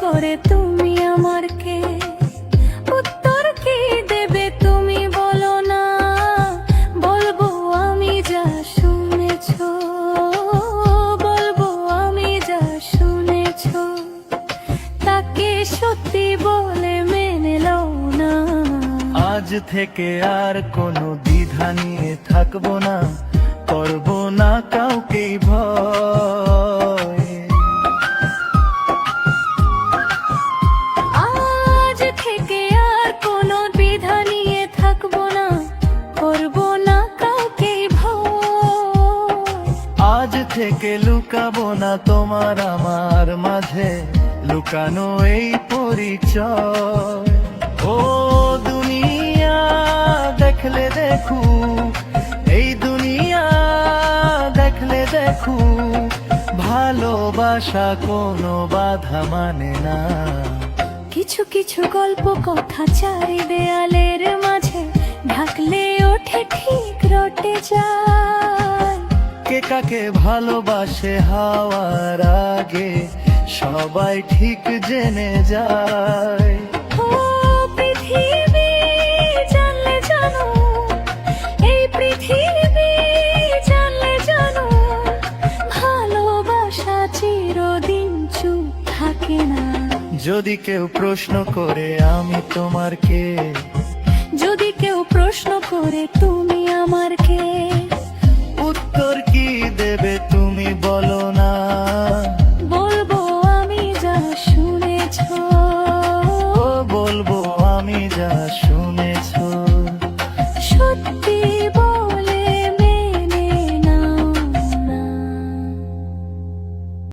করে তুমি আমার কে? উত্তর কি দেবে তুমি বলো না, বলবো আমি যা শুনেছো, বলবো আমি যা শুনেছো। তাকে সত্যি বলে মেনে লও না। আজ থেকে আর কোনো দ্বিধা নিয়ে থাকবো না, করবো না কাউকে ভয়। আজ থেকে আর কোনো দ্বিধা নিয়ে থাকবো না, করবো না কাউকে ভয়। আজ থেকে লুকাবো না তোমার আমার মাঝে লুকানো এই পরিচয়। ও দুনিয়া দেখলে দেখু, এই দুনিয়া দেখলে দেখু, ভালোবাসা কোনো বাধা মানে না। কিছু কিছু গল্প কথা চাই দেয়ালের মাঝে, ঢাকলে ওঠে ঠিক রটে যায়। কে কাকে ভালোবাসে হাওয়ার আগে সবাই ঠিক জেনে যায়। ও পৃথিবী জানলে জানো, এই পৃথিবী জানলে জানো, ভালোবাসা চিরদিন চুপ থাকে না। যদি কেউ প্রশ্ন করে আমি তোমার কে, যদি কেউ প্রশ্ন করে তুমি আমার কে, উত্তর কি দেবে তুমি বলো না, বলবো আমি যা শুনেছো।